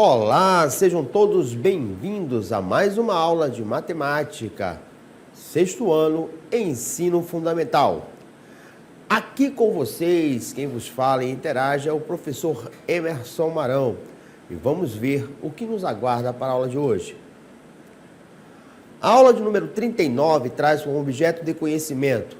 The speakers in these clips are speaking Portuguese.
Olá, sejam todos bem-vindos a mais uma aula de matemática, sexto ano, ensino fundamental. Aqui com vocês, quem vos fala e interage é o professor Emerson Marão. E vamos ver o que nos aguarda para a aula de hoje. A aula de número 39 traz como objeto de conhecimento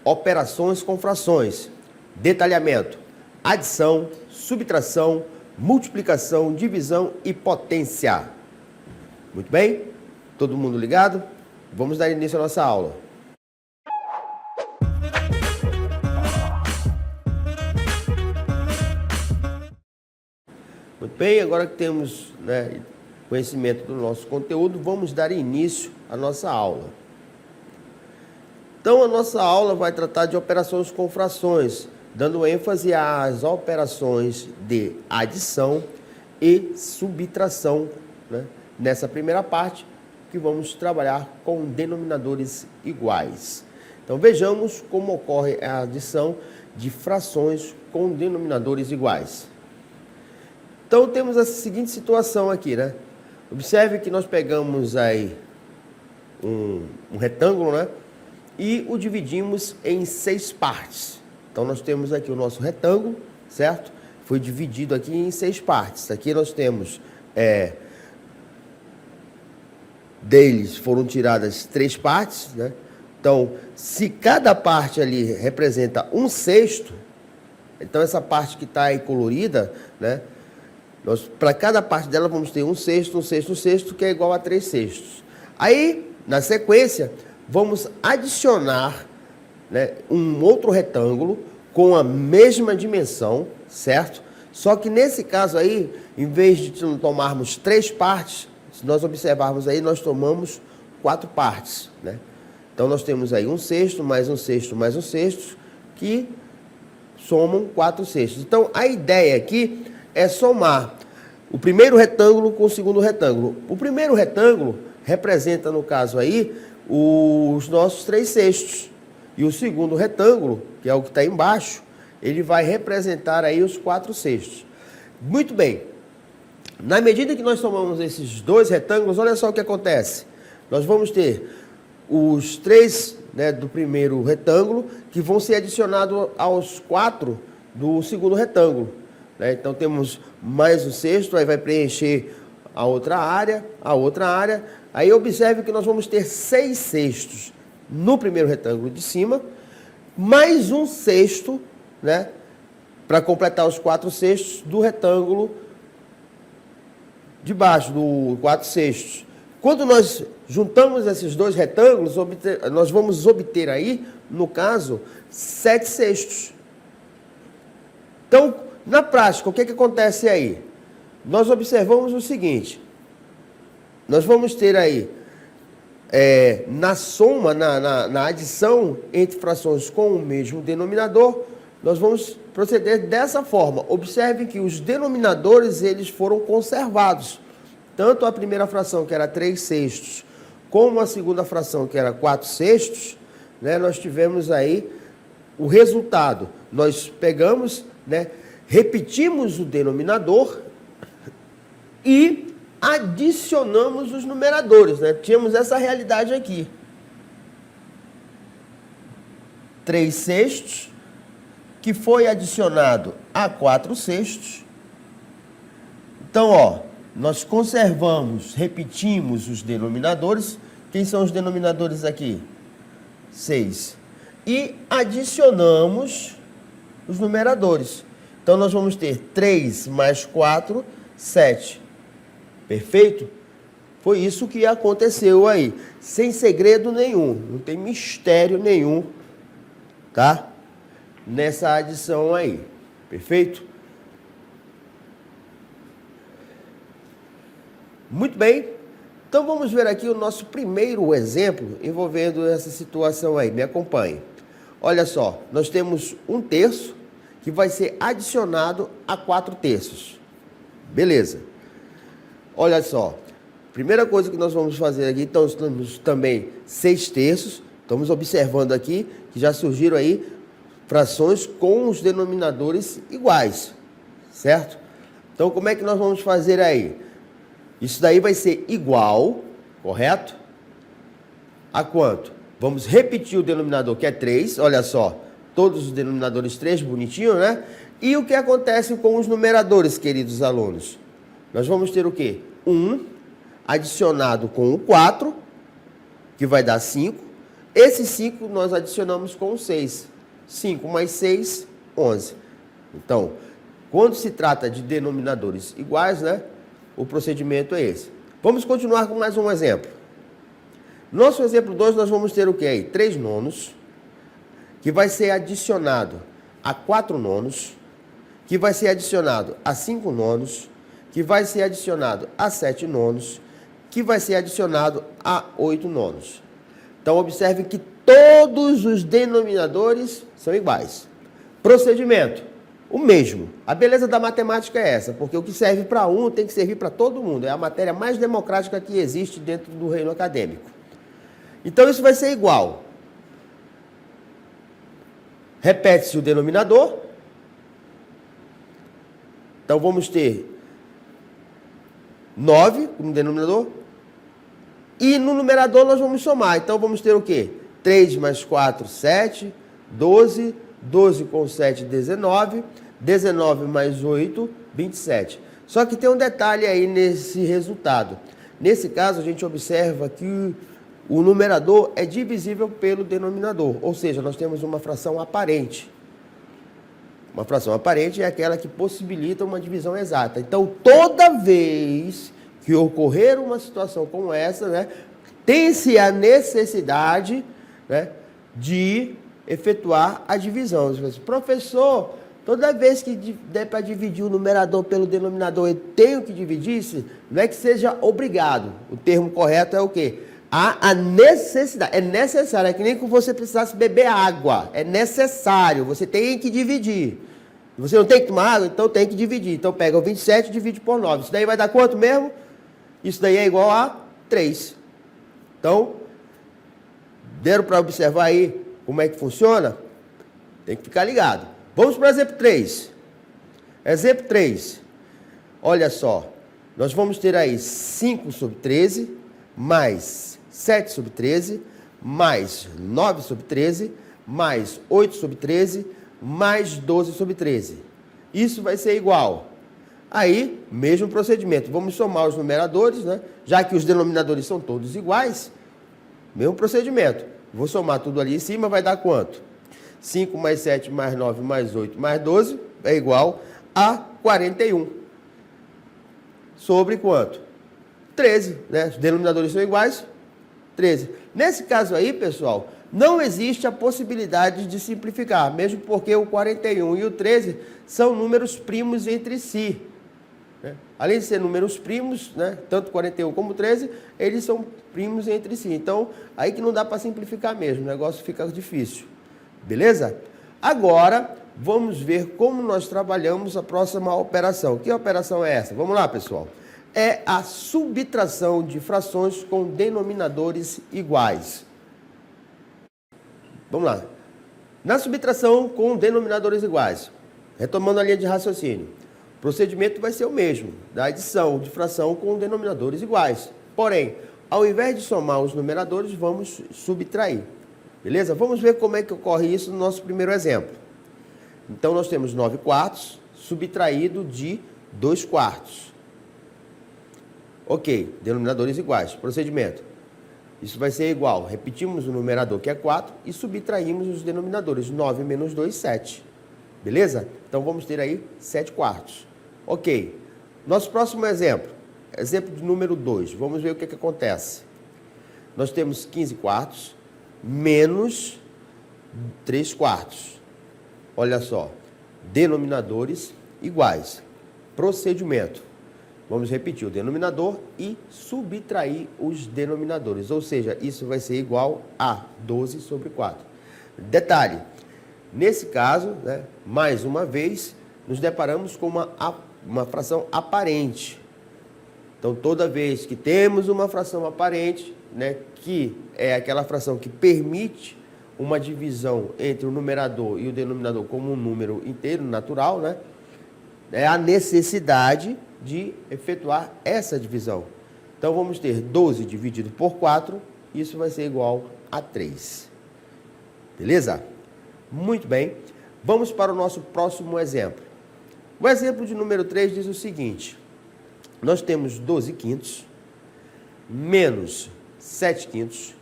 operações com frações, detalhamento, adição, subtração, multiplicação, divisão e potência. Muito bem? Todo mundo ligado? Vamos dar início à nossa aula. Muito bem, agora que temos conhecimento do nosso conteúdo, vamos dar início à nossa aula. Então, a nossa aula vai tratar de operações com frações, dando ênfase às operações de adição e subtração, nessa primeira parte, que vamos trabalhar com denominadores iguais. Então, vejamos como ocorre a adição de frações com denominadores iguais. Então, temos a seguinte situação aqui, Observe que nós pegamos aí um retângulo, e o dividimos em 6 partes. Então, nós temos aqui o nosso retângulo, certo? Foi dividido aqui em 6 partes. Aqui nós temos, deles foram tiradas 3 partes, Então, se cada parte ali representa 1/6, então essa parte que está aí colorida, nós, para cada parte dela, vamos ter 1/6, 1/6, 1/6, que é igual a 3/6. Aí, na sequência, vamos adicionar um outro retângulo com a mesma dimensão, certo? Só que nesse caso aí, em vez de tomarmos 3 partes, se nós observarmos aí, nós tomamos 4 partes, Então, nós temos aí 1/6, mais 1/6, mais 1/6, que somam 4/6. Então, a ideia aqui é somar o primeiro retângulo com o segundo retângulo. O primeiro retângulo representa, no caso aí, os nossos 3/6. E o segundo retângulo, que é o que está embaixo, ele vai representar aí os 4/6. Muito bem. Na medida que nós somamos esses dois retângulos, olha só o que acontece. Nós vamos ter os 3 do primeiro retângulo, que vão ser adicionados aos 4 do segundo retângulo. Então, temos mais 1/6, aí vai preencher a outra área. Aí, observe que nós vamos ter 6/6 no primeiro retângulo de cima, mais 1/6, para completar os 4/6 do retângulo de baixo, do 4/6. Quando nós juntamos esses dois retângulos, nós vamos obter aí, no caso, 7/6. Então, na prática, o que acontece aí? Nós observamos o seguinte: nós vamos ter aí, na soma, na adição entre frações com o mesmo denominador, nós vamos proceder dessa forma. Observe que os denominadores eles foram conservados. Tanto a primeira fração, que era 3/6, como a segunda fração, que era 4/6, nós tivemos aí o resultado. Nós pegamos, repetimos o denominador e adicionamos os numeradores, Tínhamos essa realidade aqui. 3/6, que foi adicionado a 4/6. Então, nós conservamos, repetimos os denominadores. Quem são os denominadores aqui? 6. E adicionamos os numeradores. Então, nós vamos ter 3 mais 4, 7. Perfeito? Foi isso que aconteceu aí. Sem segredo nenhum. Não tem mistério nenhum, nessa adição aí. Perfeito? Muito bem. Então, vamos ver aqui o nosso primeiro exemplo envolvendo essa situação aí. Me acompanhe. Olha só, nós temos 1/3 que vai ser adicionado a 4/3. Beleza. Olha só, primeira coisa que nós vamos fazer aqui, então, temos também 6/3. Estamos observando aqui que já surgiram aí frações com os denominadores iguais, certo? Então, como é que nós vamos fazer aí? Isso daí vai ser igual, correto? A quanto? Vamos repetir o denominador, que é 3. Olha só, todos os denominadores 3, bonitinho, né? E o que acontece com os numeradores, queridos alunos? Nós vamos ter o quê? 1 adicionado com o 4, que vai dar 5. Esse 5 nós adicionamos com o 6. 5 mais 6, 11. Então, quando se trata de denominadores iguais, né? O procedimento é esse. Vamos continuar com mais um exemplo. Nosso exemplo 2, nós vamos ter o que aí? 3 nonos, que vai ser adicionado a 4 nonos, que vai ser adicionado a 5 nonos, que vai ser adicionado a 7 nonos, que vai ser adicionado a 8 nonos. Então, observe que todos os denominadores são iguais. Procedimento, o mesmo. A beleza da matemática é essa, porque o que serve para um tem que servir para todo mundo. É a matéria mais democrática que existe dentro do reino acadêmico. Então, isso vai ser igual. Repete-se o denominador. Então, vamos ter 9 no denominador. E no numerador nós vamos somar. Então, vamos ter o quê? 3 mais 4, 7. 12. 12 com 7, 19. 19 mais 8, 27. Só que tem um detalhe aí nesse resultado. Nesse caso, a gente observa que o numerador é divisível pelo denominador. Ou seja, nós temos uma fração aparente. Uma fração aparente é aquela que possibilita uma divisão exata. Então, toda vez que ocorrer uma situação como essa, né, tem-se a necessidade, né, de efetuar a divisão. Você fala assim, professor, toda vez que der para dividir o numerador pelo denominador, eu tenho que dividir isso? Não é que seja obrigado. O termo correto é o quê? Há a necessidade. É necessário. É que nem que você precisasse beber água. É necessário. Você tem que dividir. Você não tem que tomar água? Então tem que dividir. Então pega o 27 e divide por 9. Isso daí vai dar quanto mesmo? Isso daí é igual a 3. Então, deram para observar aí como é que funciona? Tem que ficar ligado. Vamos para o exemplo 3. Exemplo 3. Olha só. Nós vamos ter aí 5 sobre 13, mais 7 sobre 13, mais 9 sobre 13, mais 8 sobre 13, mais 12 sobre 13. Isso vai ser igual. Aí, mesmo procedimento. Vamos somar os numeradores, né? Já que os denominadores são todos iguais, mesmo procedimento. Vou somar tudo ali em cima, vai dar quanto? 5 mais 7 mais 9 mais 8 mais 12 é igual a 41. Sobre quanto? 13, né? Os denominadores são iguais, 13. Nesse caso aí, pessoal, não existe a possibilidade de simplificar, mesmo porque o 41 e o 13 são números primos entre si. Né? Além de ser números primos, né? Tanto 41 como 13, eles são primos entre si. Então, aí que não dá para simplificar mesmo, o negócio fica difícil. Beleza? Agora, vamos ver como nós trabalhamos a próxima operação. Que operação é essa? Vamos lá, pessoal. É a subtração de frações com denominadores iguais. Vamos lá. Na subtração com denominadores iguais, retomando a linha de raciocínio, o procedimento vai ser o mesmo, da adição de fração com denominadores iguais. Porém, ao invés de somar os numeradores, vamos subtrair. Beleza? Vamos ver como é que ocorre isso no nosso primeiro exemplo. Então, nós temos 9 quartos subtraído de 2 quartos. Ok, denominadores iguais. Procedimento. Isso vai ser igual. Repetimos o numerador, que é 4, e subtraímos os denominadores. 9 menos 2, 7. Beleza? Então, vamos ter aí 7 quartos. Ok. Nosso próximo exemplo. Exemplo de número 2. Vamos ver o que acontece. Nós temos 15 quartos menos 3 quartos. Olha só. Denominadores iguais. Procedimento. Vamos repetir o denominador e subtrair os denominadores. Ou seja, isso vai ser igual a 12 sobre 4. Detalhe. Nesse caso, né, mais uma vez, nos deparamos com uma fração aparente. Então, toda vez que temos uma fração aparente, né, que é aquela fração que permite uma divisão entre o numerador e o denominador como um número inteiro, natural, né, é a necessidade de efetuar essa divisão. Então, vamos ter 12 dividido por 4, isso vai ser igual a 3. Beleza? Muito bem. Vamos para o nosso próximo exemplo. O exemplo de número 3 diz o seguinte: nós temos 12 quintos menos 7 quintos.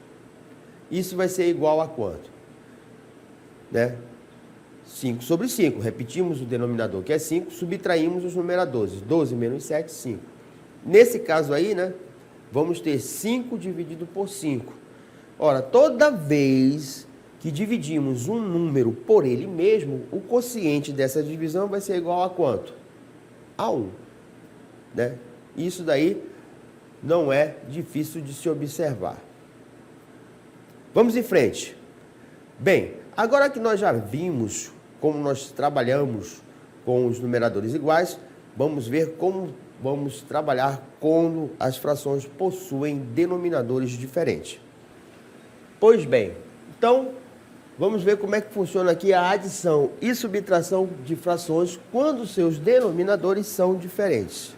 Isso vai ser igual a quanto? Né? 5 sobre 5. Repetimos o denominador, que é 5, subtraímos os numeradores. 12 menos 7, 5. Nesse caso aí, né, vamos ter 5 dividido por 5. Ora, toda vez que dividimos um número por ele mesmo, o quociente dessa divisão vai ser igual a quanto? A 1. Né? Isso daí não é difícil de se observar. Vamos em frente. Bem, agora que nós já vimos como nós trabalhamos com os numeradores iguais, vamos ver como vamos trabalhar quando as frações possuem denominadores diferentes. Pois bem, então vamos ver como é que funciona aqui a adição e subtração de frações quando seus denominadores são diferentes.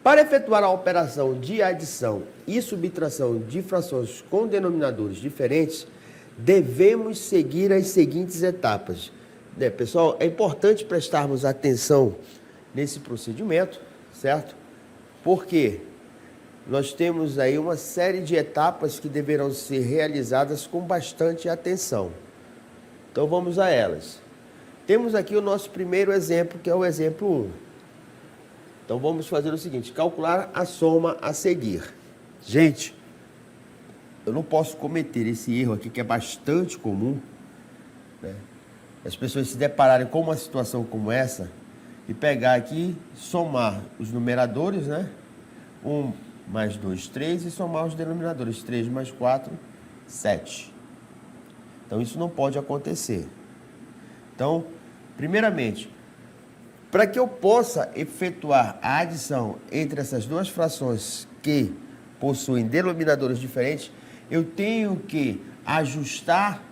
Para efetuar a operação de adição e subtração de frações com denominadores diferentes, devemos seguir as seguintes etapas. Pessoal, é importante prestarmos atenção nesse procedimento, certo? Porque nós temos aí uma série de etapas que deverão ser realizadas com bastante atenção. Então vamos a elas. Temos aqui o nosso primeiro exemplo, que é o exemplo 1. Então vamos fazer o seguinte: calcular a soma a seguir. Gente, eu não posso cometer esse erro aqui, que é bastante comum, né? As pessoas se depararem com uma situação como essa e pegar aqui, somar os numeradores, né? 1 mais 2, 3, e somar os denominadores. 3 mais 4, 7. Então isso não pode acontecer. Então, primeiramente, para que eu possa efetuar a adição entre essas duas frações que possuem denominadores diferentes, eu tenho que ajustar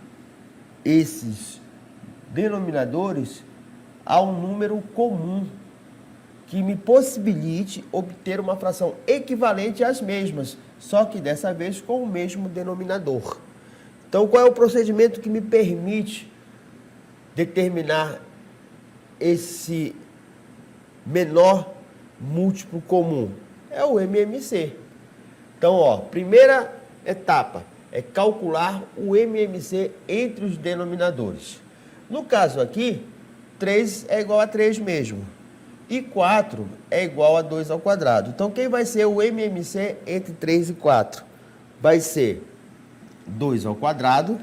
esses denominadores a um número comum que me possibilite obter uma fração equivalente às mesmas, só que dessa vez com o mesmo denominador. Então, qual é o procedimento que me permite determinar esse menor múltiplo comum? É o MMC. Então, ó, primeira etapa é calcular o MMC entre os denominadores. No caso aqui, 3 é igual a 3 mesmo. E 4 é igual a 2 ao quadrado. Então, quem vai ser o MMC entre 3 e 4? Vai ser 2 ao quadrado,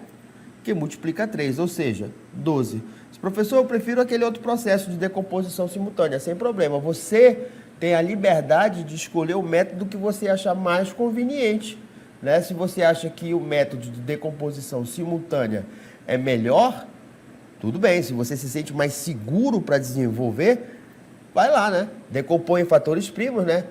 que multiplica 3, ou seja, 12. Professor, eu prefiro aquele outro processo de decomposição simultânea. Sem problema. Você tem a liberdade de escolher o método que você achar mais conveniente, né? Se você acha que o método de decomposição simultânea é melhor, tudo bem. Se você se sente mais seguro para desenvolver, vai lá, né? Decompõe em fatores primos, né?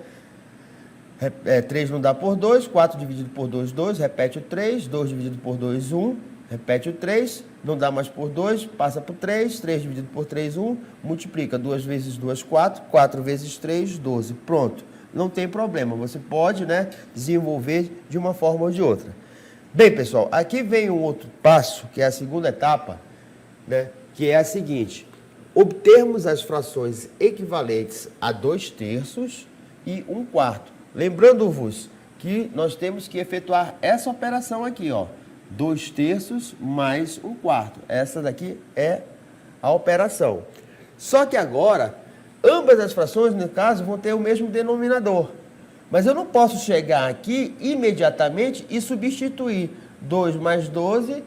3 não dá por 2, 4 dividido por 2, 2, repete o 3, 2 dividido por 2, 1, repete o 3, não dá mais por 2, passa por 3, 3 dividido por 3, 1, multiplica 2 vezes 2, 4, 4 vezes 3, 12. Pronto, não tem problema, você pode, né, desenvolver de uma forma ou de outra. Bem, pessoal, aqui vem um outro passo, que é a segunda etapa, né, que é a seguinte: obtermos as frações equivalentes a 2/3 e 1/4. Lembrando-vos que nós temos que efetuar essa operação aqui, ó. 2/3 mais 1/4. Essa daqui é a operação. Só que agora, ambas as frações, no caso, vão ter o mesmo denominador. Mas eu não posso chegar aqui imediatamente e substituir 2 mais 12,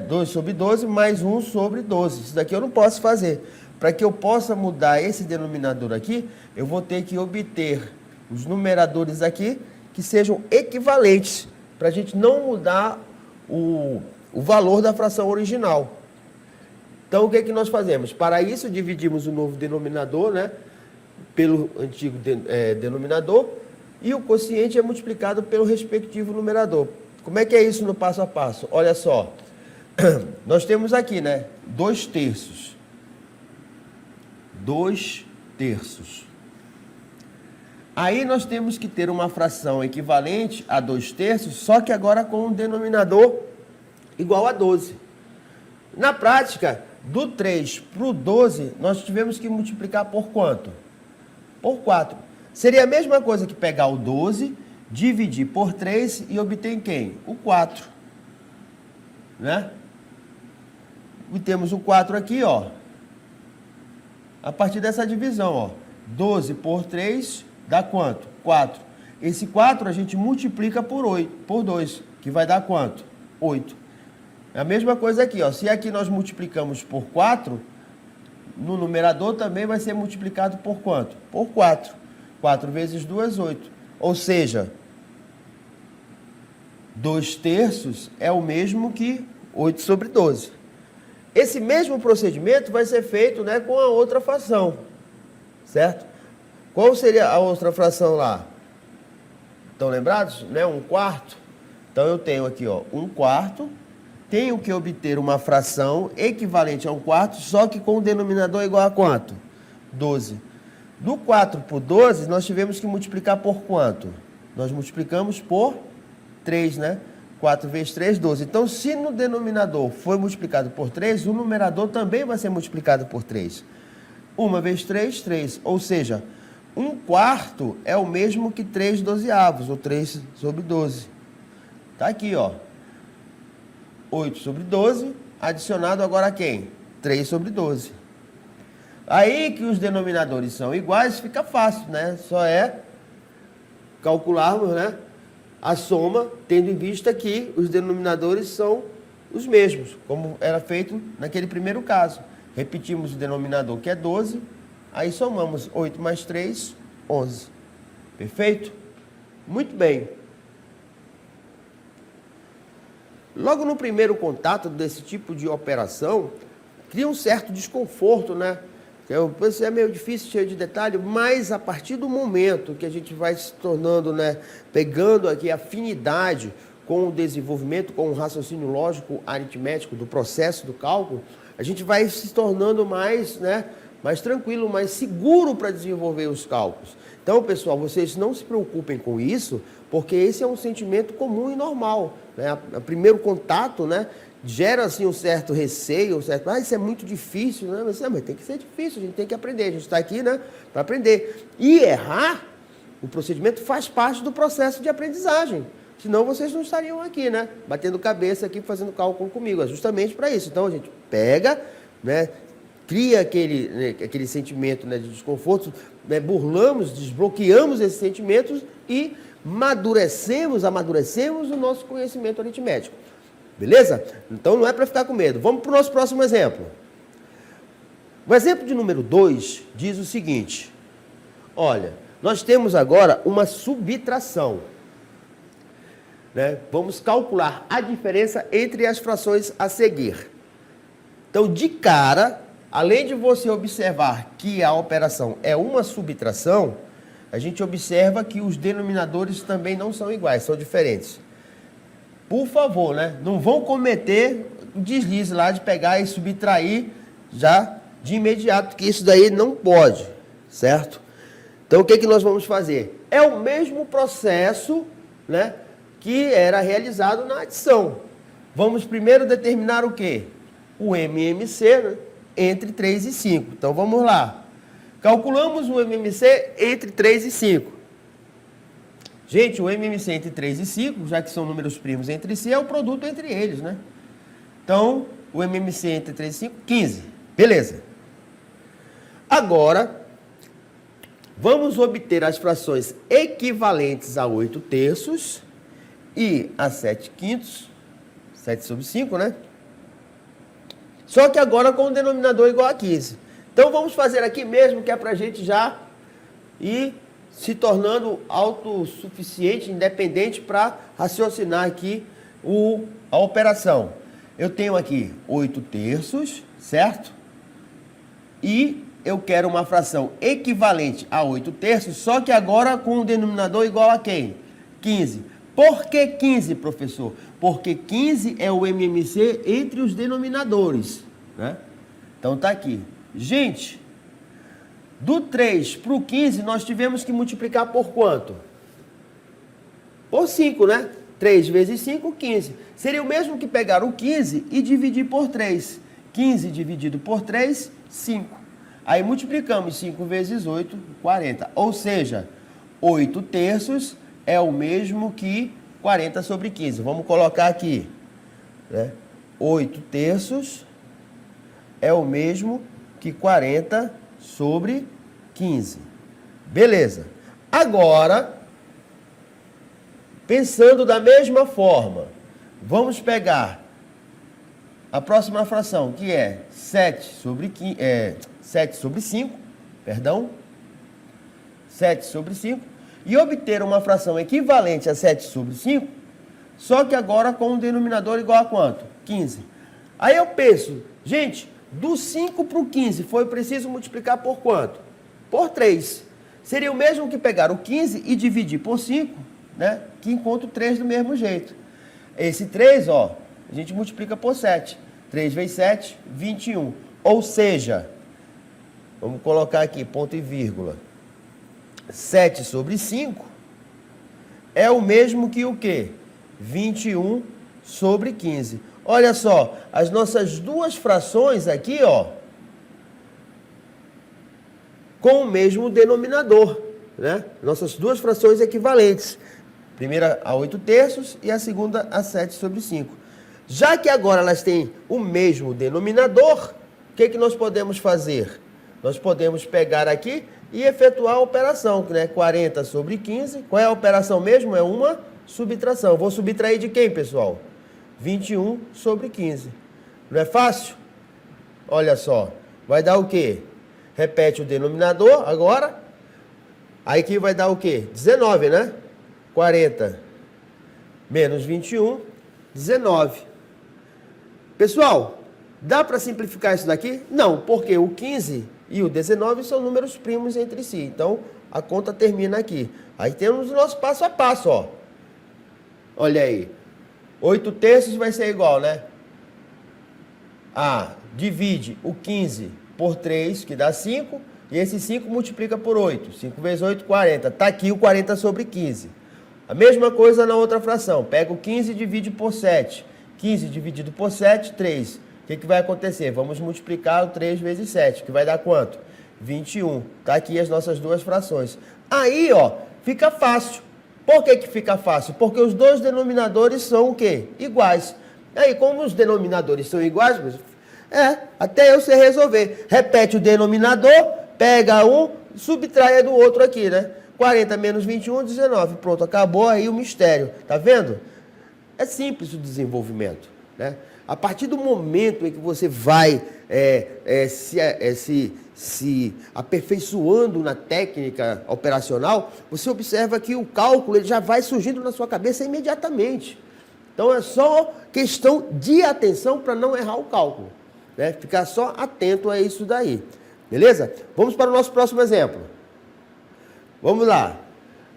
2 sobre 12 mais 1 sobre 12. Isso daqui eu não posso fazer. Para que eu possa mudar esse denominador aqui, eu vou ter que obter os numeradores aqui que sejam equivalentes, para a gente não mudar o valor da fração original. Então, o que é que nós fazemos? Para isso, dividimos o novo denominador, né, pelo antigo denominador, e o quociente é multiplicado pelo respectivo numerador. Como é que é isso no passo a passo? Olha só, nós temos aqui, né, 2/3. 2 terços. Aí nós temos que ter uma fração equivalente a 2 terços, só que agora com um denominador igual a 12. Na prática, do 3 para o 12, nós tivemos que multiplicar por quanto? Por 4. Seria a mesma coisa que pegar o 12, dividir por 3 e obter quem? O 4. Né? E temos o 4 aqui, ó. A partir dessa divisão, ó. 12 por 3 dá quanto? 4. Esse 4 a gente multiplica por 8, por 2, que vai dar quanto? 8. É a mesma coisa aqui, ó. Se aqui nós multiplicamos por 4, no numerador também vai ser multiplicado por quanto? Por 4. 4 vezes 2, 8. Ou seja, 2 terços é o mesmo que 8 sobre 12. Esse mesmo procedimento vai ser feito, né, com a outra fração, certo? Qual seria a outra fração lá? Estão lembrados? Né? 1/4. Então, eu tenho aqui, ó, 1/4. Tenho que obter uma fração equivalente a 1/4, só que com o denominador igual a quanto? 12. Do 4 por 12, nós tivemos que multiplicar por quanto? Nós multiplicamos por 3, né? 4 vezes 3, 12. Então, se no denominador foi multiplicado por 3, o numerador também vai ser multiplicado por 3. 1 vezes 3, 3. Ou seja, 1/4 é o mesmo que 3 dozeavos, ou 3 sobre 12. Está aqui, ó. 8 sobre 12, adicionado agora a quem? 3 sobre 12. Aí que os denominadores são iguais, fica fácil, né? Só é calcularmos, né, a soma, tendo em vista que os denominadores são os mesmos, como era feito naquele primeiro caso. Repetimos o denominador, que é 12, aí somamos 8 mais 3, 11. Perfeito? Muito bem. Logo no primeiro contato desse tipo de operação, cria um certo desconforto, né? Isso é meio difícil, cheio de detalhe, mas a partir do momento que a gente vai se tornando, né, pegando aqui afinidade com o desenvolvimento, com o raciocínio lógico aritmético do processo do cálculo, a gente vai se tornando mais, né, mais tranquilo, mais seguro para desenvolver os cálculos. Então, pessoal, vocês não se preocupem com isso, porque esse é um sentimento comum e normal, né? O primeiro contato, né, gera assim um certo receio, um certo, isso é muito difícil, né? Mas tem que ser difícil, a gente tem que aprender, a gente está aqui, né, para aprender. E errar, o procedimento faz parte do processo de aprendizagem. Senão vocês não estariam aqui, né, batendo cabeça aqui, fazendo cálculo comigo. É justamente para isso. Então a gente pega, né, cria aquele sentimento, né, de desconforto, né, burlamos, desbloqueamos esses sentimentos e amadurecemos o nosso conhecimento aritmético. Beleza? Então não é para ficar com medo. Vamos para o nosso próximo exemplo. O exemplo de número 2 diz o seguinte. Olha, nós temos agora uma subtração, né? Vamos calcular a diferença entre as frações a seguir. Então, de cara, além de você observar que a operação é uma subtração, a gente observa que os denominadores também não são iguais, são diferentes. Por favor, né? Não vão cometer o deslize lá de pegar e subtrair já de imediato, que isso daí não pode, certo? Então, o que que nós vamos fazer? É o mesmo processo, né, que era realizado na adição. Vamos primeiro determinar o quê? O MMC, né, entre 3 e 5. Então, vamos lá. Calculamos o MMC entre 3 e 5. Gente, o MMC entre 3 e 5, já que são números primos entre si, é o produto entre eles, né? Então, o MMC entre 3 e 5, 15. Beleza. Agora, vamos obter as frações equivalentes a 8 terços e a 7 quintos, 7 sobre 5, né? Só que agora com o denominador igual a 15. Então, vamos fazer aqui mesmo, que é para a gente já ir se tornando autossuficiente, independente para raciocinar aqui a operação. Eu tenho aqui 8 terços, certo? E eu quero uma fração equivalente a 8 terços, só que agora com o denominador igual a quem? 15. Por que 15, professor? Porque 15 é o MMC entre os denominadores, né? Então tá aqui. Gente, Do 3 para o 15, nós tivemos que multiplicar por quanto? Por 5, né? 3 vezes 5, 15. Seria o mesmo que pegar o 15 e dividir por 3. 15 dividido por 3, 5. Aí multiplicamos 5 vezes 8, 40. Ou seja, 8 terços é o mesmo que 40 sobre 15. Vamos colocar aqui, né? 8 terços é o mesmo que 40 sobre 15. Beleza. Agora, pensando da mesma forma, vamos pegar a próxima fração, que é 7 sobre 5, perdão, 7 sobre 5, e obter uma fração equivalente a 7 sobre 5, só que agora com um denominador igual a quanto? 15. Aí eu penso, gente, do 5 para o 15 foi preciso multiplicar por quanto? Por 3. Seria o mesmo que pegar o 15 e dividir por 5, né? Que encontro 3 do mesmo jeito. Esse 3, ó, a gente multiplica por 7. 3 vezes 7, 21. Ou seja, vamos colocar aqui, ponto e vírgula. 7 sobre 5 é o mesmo que o quê? 21 sobre 15. Olha só, as nossas duas frações aqui, ó, com o mesmo denominador, né? Nossas duas frações equivalentes. Primeira a 8 terços e a segunda a 7 sobre 5. Já que agora elas têm o mesmo denominador, o que nós podemos fazer? Nós podemos pegar aqui e efetuar a operação, né? 40 sobre 15. Qual é a operação mesmo? É uma subtração. Vou subtrair de quem, pessoal? 21 sobre 15. Não é fácil? Olha só. Vai dar o quê? Repete o denominador agora. Aí aqui vai dar o quê? 19, né? 40 menos 21, 19. Pessoal, dá para simplificar isso daqui? Não, porque o 15 e o 19 são números primos entre si. Então, a conta termina aqui. Aí temos o nosso passo a passo, ó. Olha aí. 8 terços vai ser igual, né? Divide o 15 por 3, que dá 5. E esse 5 multiplica por 8. 5 vezes 8, 40. Está aqui o 40 sobre 15. A mesma coisa na outra fração. Pega o 15 e divide por 7. 15 dividido por 7, 3. O que vai acontecer? Vamos multiplicar o 3 vezes 7, que vai dar quanto? 21. Está aqui as nossas duas frações. Aí, ó, fica fácil. Por que fica fácil? Porque os dois denominadores são o quê? Iguais. Aí, como os denominadores são iguais, até eu sei resolver. Repete o denominador, pega um, subtrai do outro aqui, né? 40 menos 21, 19. Pronto, acabou aí o mistério. Tá vendo? É simples o desenvolvimento, né? A partir do momento em que você vai se aperfeiçoando na técnica operacional, você observa que o cálculo ele já vai surgindo na sua cabeça imediatamente. Então é só questão de atenção para não errar o cálculo, né? Ficar só atento a isso daí. Beleza? Vamos para o nosso próximo exemplo. Vamos lá.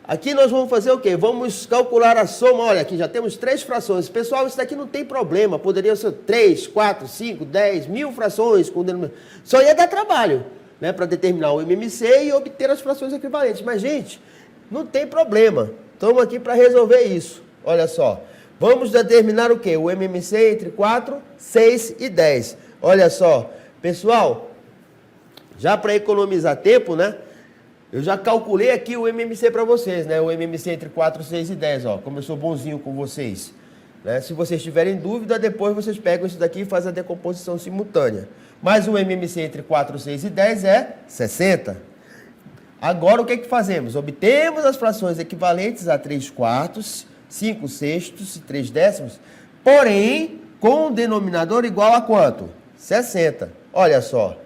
Aqui nós vamos fazer o quê? Vamos calcular a soma. Olha, aqui já temos 3 frações. Pessoal, isso daqui não tem problema. Poderiam ser 3, 4, 5, 10, 1000 frações. Só ia dar trabalho, né, para determinar o MMC e obter as frações equivalentes. Mas, gente, não tem problema. Estamos aqui para resolver isso. Olha só. Vamos determinar o quê? O MMC entre 4, 6 e 10. Olha só. Pessoal, já para economizar tempo, né? Eu já calculei aqui o MMC para vocês, né? O MMC entre 4, 6 e 10, ó. Como eu sou bonzinho com vocês, né? Se vocês tiverem dúvida, depois vocês pegam isso daqui e fazem a decomposição simultânea. Mas o MMC entre 4, 6 e 10 é 60. Agora o que fazemos? Obtemos as frações equivalentes a 3 quartos, 5 sextos e 3 décimos, porém com o denominador igual a quanto? 60. Olha só.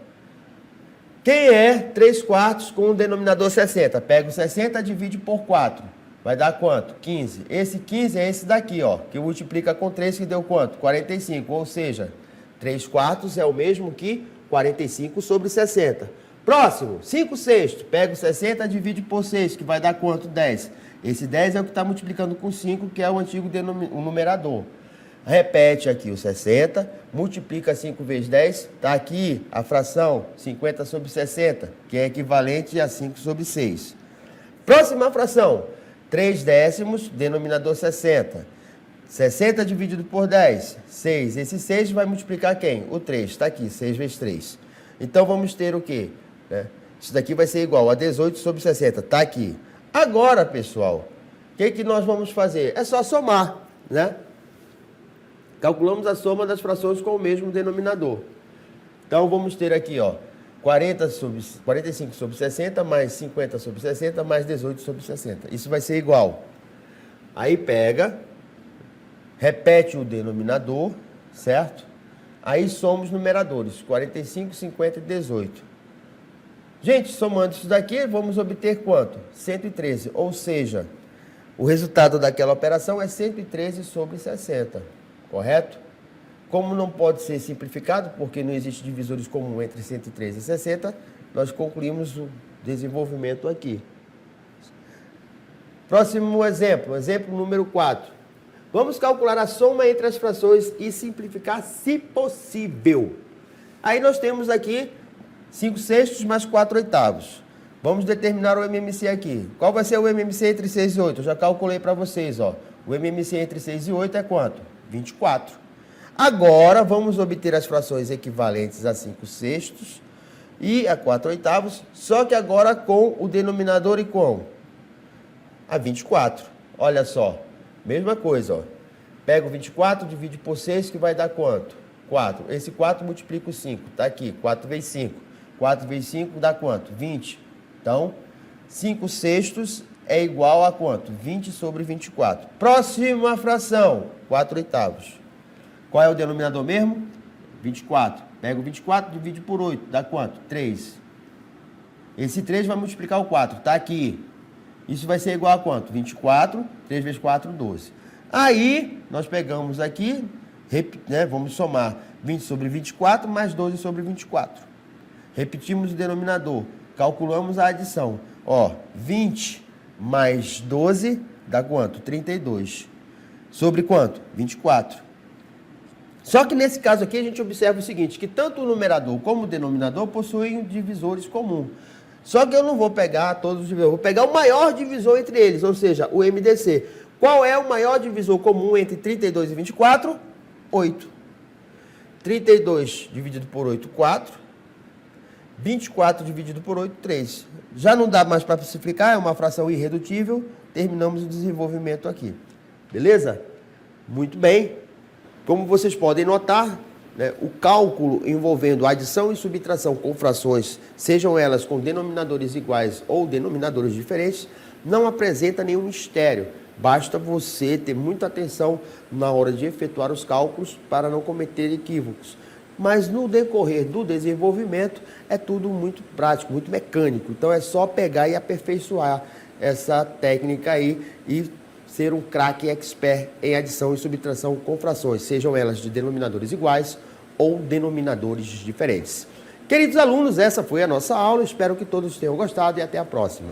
Quem é 3 quartos com o denominador 60? Pega o 60 e divide por 4. Vai dar quanto? 15. Esse 15 é esse daqui, ó, que multiplica com 3, que deu quanto? 45. Ou seja, 3 quartos é o mesmo que 45 sobre 60. Próximo, 5 sextos. Pega o 60 e divide por 6, que vai dar quanto? 10. Esse 10 é o que está multiplicando com 5, que é o antigo numerador. Repete aqui o 60, multiplica 5 vezes 10, está aqui a fração 50 sobre 60, que é equivalente a 5 sobre 6. Próxima fração, 3 décimos, denominador 60. 60 dividido por 10, 6. Esse 6 vai multiplicar quem? O 3, está aqui, 6 vezes 3. Então, vamos ter o quê? Isso daqui vai ser igual a 18 sobre 60, está aqui. Agora, pessoal, o que nós vamos fazer? É só somar, né? Calculamos a soma das frações com o mesmo denominador. Então, vamos ter aqui, ó, 45 sobre 60, mais 50 sobre 60, mais 18 sobre 60. Isso vai ser igual. Aí pega, repete o denominador, certo? Aí somos numeradores, 45, 50 e 18. Gente, somando isso daqui, vamos obter quanto? 113, ou seja, o resultado daquela operação é 113 sobre 60, correto? Como não pode ser simplificado, porque não existe divisores comuns entre 113 e 60, nós concluímos o desenvolvimento aqui. Próximo exemplo, exemplo número 4. Vamos calcular a soma entre as frações e simplificar se possível. Aí nós temos aqui 5 sextos mais 4 oitavos. Vamos determinar o MMC aqui. Qual vai ser o MMC entre 6 e 8? Eu já calculei para vocês, ó. O MMC entre 6 e 8 é quanto? 24. Agora, vamos obter as frações equivalentes a 5 sextos e a 4 oitavos, só que agora com o denominador e com a 24. Olha só, mesma coisa, ó. Pega o 24, divide por 6, que vai dar quanto? 4. Esse 4 multiplica o 5, tá aqui, 4 vezes 5. 4 vezes 5 dá quanto? 20. Então, 5 sextos é igual a quanto? 20 sobre 24. Próxima fração, 4 oitavos. Qual é o denominador mesmo? 24. Pega o 24, divide por 8. Dá quanto? 3. Esse 3 vai multiplicar o 4. Está aqui. Isso vai ser igual a quanto? 24. 3 vezes 4, 12. Aí, nós pegamos aqui, né, vamos somar 20 sobre 24 mais 12 sobre 24. Repetimos o denominador. Calculamos a adição. Ó, 20 mais 12 dá quanto? 32. Sobre quanto? 24. Só que nesse caso aqui a gente observa o seguinte, que tanto o numerador como o denominador possuem divisores comuns. Só que eu não vou pegar todos os divisores, vou pegar o maior divisor entre eles, ou seja, o MDC. Qual é o maior divisor comum entre 32 e 24? 8. 32 dividido por 8, 4. 24 dividido por 8, 3. Já não dá mais para simplificar, é uma fração irredutível. Terminamos o desenvolvimento aqui. Beleza? Muito bem. Como vocês podem notar, né, o cálculo envolvendo adição e subtração com frações, sejam elas com denominadores iguais ou denominadores diferentes, não apresenta nenhum mistério. Basta você ter muita atenção na hora de efetuar os cálculos para não cometer equívocos. Mas no decorrer do desenvolvimento é tudo muito prático, muito mecânico. Então é só pegar e aperfeiçoar essa técnica aí e ser um craque expert em adição e subtração com frações, sejam elas de denominadores iguais ou denominadores diferentes. Queridos alunos, essa foi a nossa aula. Espero que todos tenham gostado e até a próxima.